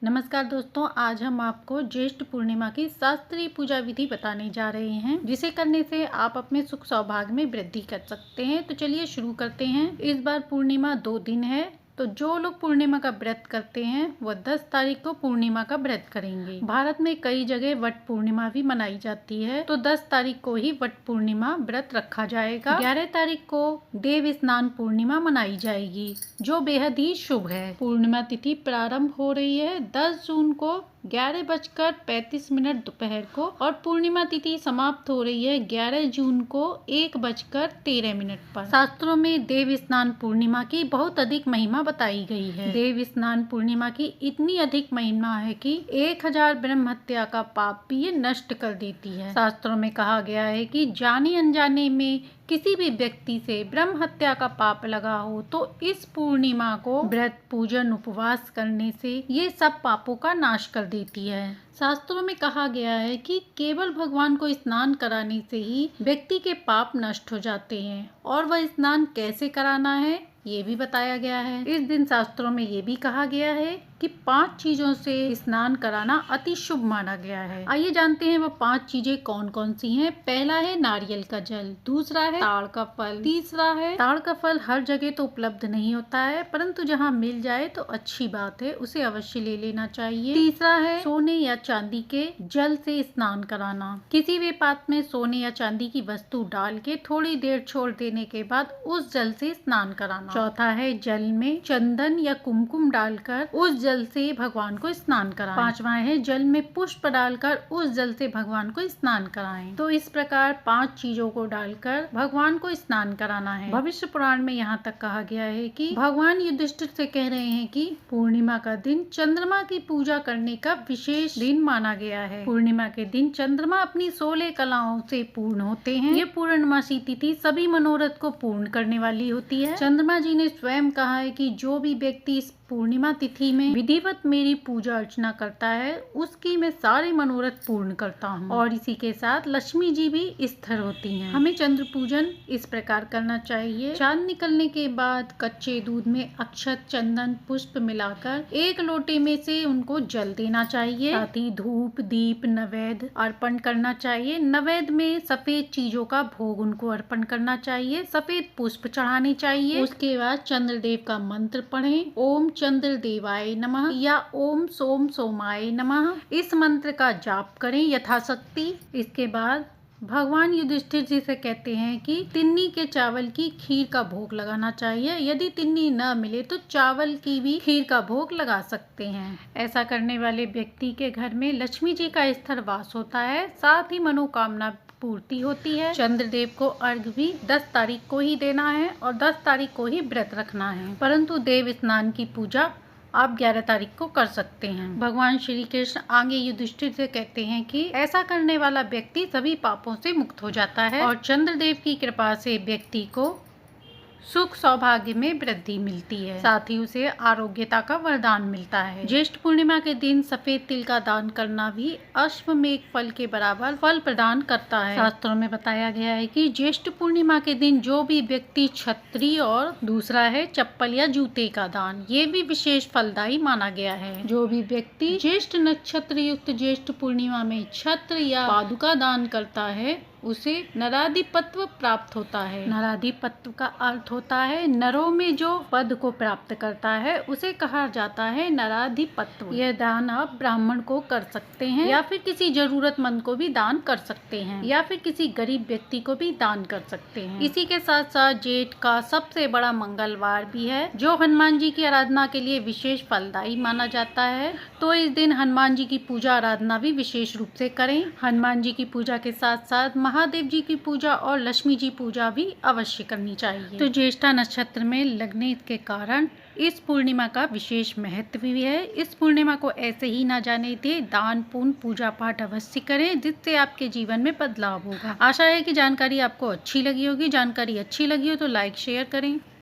नमस्कार दोस्तों, आज हम आपको ज्येष्ठ पूर्णिमा की शास्त्रीय पूजा विधि बताने जा रहे हैं, जिसे करने से आप अपने सुख सौभाग्य में वृद्धि कर सकते हैं। तो चलिए शुरू करते हैं। इस बार पूर्णिमा 2 दिन है, तो जो लोग पूर्णिमा का व्रत करते हैं वह 10 तारीख को पूर्णिमा का व्रत करेंगे। भारत में कई जगह वट पूर्णिमा भी मनाई जाती है, तो 10 तारीख को ही वट पूर्णिमा व्रत रखा जाएगा। 11 तारीख को देव स्नान पूर्णिमा मनाई जाएगी, जो बेहद ही शुभ है। पूर्णिमा तिथि प्रारंभ हो रही है 10 जून को 11:35 दोपहर को, और पूर्णिमा तिथि समाप्त हो रही है 11 जून को 1:13 पर। शास्त्रों में देव स्नान पूर्णिमा की बहुत अधिक महिमा बताई गई है। देव स्नान पूर्णिमा की इतनी अधिक महिमा है कि 1000 ब्रह्म हत्या का पाप भी ये नष्ट कर देती है। शास्त्रों में कहा गया है कि जाने अनजाने में किसी भी व्यक्ति से ब्रह्म हत्या का पाप लगा हो तो इस पूर्णिमा को व्रत, पूजन, उपवास करने से ये सब पापों का नाश कर देती है। शास्त्रों में कहा गया है कि केवल भगवान को स्नान कराने से ही व्यक्ति के पाप नष्ट हो जाते हैं, और वह स्नान कैसे कराना है ये भी बताया गया है। इस दिन शास्त्रों में ये भी कहा गया है कि 5 चीजों से स्नान कराना अति शुभ माना गया है। आइए जानते हैं वो 5 चीजें कौन कौन सी हैं। पहला है नारियल का जल, दूसरा है ताड़ का फल, तीसरा है ताड़ का फल हर जगह तो उपलब्ध नहीं होता है, परंतु जहाँ मिल जाए तो अच्छी बात है, उसे अवश्य ले लेना चाहिए। तीसरा है सोने या चांदी के जल से स्नान कराना। किसी भी पात्र में सोने या चांदी की वस्तु डाल के थोड़ी देर छोड़ देने के बाद उस जल से स्नान कराना। चौथा है जल में चंदन या कुमकुम डालकर उस जल से भगवान को स्नान कराएं। पांचवा है जल में पुष्प डालकर उस जल से भगवान को स्नान कराएं। तो इस प्रकार 5 चीजों को डालकर भगवान को स्नान कराना है। भविष्य पुराण में यहाँ तक कहा गया है कि भगवान युधिष्ठिर से कह रहे हैं कि पूर्णिमा का दिन चंद्रमा की पूजा करने का विशेष दिन माना गया है। पूर्णिमा के दिन चंद्रमा अपनी 16 कलाओं से पूर्ण होते हैं। ये पूर्णमासी तिथि सभी मनोरथ को पूर्ण करने वाली होती है। चंद्रमा जी ने स्वयं कहा है कि जो भी व्यक्ति इस पूर्णिमा तिथि में विधिवत मेरी पूजा अर्चना करता है उसकी मैं सारे मनोरथ पूर्ण करता हूँ, और इसी के साथ लक्ष्मी जी भी स्थिर होती हैं। हमें चंद्र पूजन इस प्रकार करना चाहिए। चांद निकलने के बाद कच्चे दूध में अक्षत, चंदन, पुष्प मिलाकर एक लोटे में से उनको जल देना चाहिए। साथ ही धूप, दीप, नैवेद्य अर्पण करना चाहिए। नैवेद्य में सफेद चीजों का भोग उनको अर्पण करना चाहिए। सफेद पुष्प चढ़ाने चाहिए। उसके बाद चंद्रदेव का मंत्र पढ़ें, ओम चंद्र देवाय नमः या ओम सोम सोमाय नमः। इस मंत्र का जाप करें यथाशक्ति। इसके बाद भगवान युधिष्ठिर जी से कहते हैं कि तिन्नी के चावल की खीर का भोग लगाना चाहिए। यदि तिन्नी न मिले तो चावल की भी खीर का भोग लगा सकते हैं। ऐसा करने वाले व्यक्ति के घर में लक्ष्मी जी का स्थिर वास होता है, साथ ही मनोकामना पूर्ति होती है। चंद्रदेव को अर्घ्य भी 10 तारीख को ही देना है और 10 तारीख को ही व्रत रखना है, परंतु देव स्नान की पूजा आप 11 तारीख को कर सकते हैं। भगवान श्री कृष्ण आगे युधिष्ठिर से कहते हैं कि ऐसा करने वाला व्यक्ति सभी पापों से मुक्त हो जाता है, और चंद्रदेव की कृपा से व्यक्ति को सुख सौभाग्य में वृद्धि मिलती है, साथ ही उसे आरोग्यता का वरदान मिलता है। ज्येष्ठ पूर्णिमा के दिन सफेद तिल का दान करना भी अश्वमेघ फल के बराबर फल प्रदान करता है। शास्त्रों में बताया गया है कि ज्येष्ठ पूर्णिमा के दिन जो भी व्यक्ति छतरी और दूसरा है चप्पल या जूते का दान, ये भी विशेष फलदायी माना गया है। जो भी व्यक्ति ज्येष्ठ नक्षत्र युक्त ज्येष्ठ पूर्णिमा में छत्र या पादुका दान करता है उसे नराधिपत्व प्राप्त होता है। नराधिपत्व का अर्थ होता है नरों में जो पद को प्राप्त करता है उसे कहा जाता है नराधिपत्व। यह दान आप ब्राह्मण को कर सकते हैं, या फिर किसी जरूरतमंद को भी दान कर सकते हैं, या फिर किसी गरीब व्यक्ति को भी दान कर सकते हैं। इसी के साथ साथ जेठ का सबसे बड़ा मंगलवार भी है, जो हनुमान जी की आराधना के लिए विशेष फलदायी माना जाता है। तो इस दिन हनुमान जी की पूजा आराधना भी विशेष रूप से करें। हनुमान जी की पूजा के साथ साथ महादेव जी की पूजा और लक्ष्मी जी पूजा भी अवश्य करनी चाहिए। तो ज्येष्ठा नक्षत्र में लगने के कारण इस पूर्णिमा का विशेष महत्व भी है। इस पूर्णिमा को ऐसे ही ना जाने दे, दान पुण्य पूजा पाठ अवश्य करें, जिससे आपके जीवन में बदलाव होगा। आशा है कि जानकारी आपको अच्छी लगी होगी। जानकारी अच्छी लगी हो तो लाइक शेयर करें।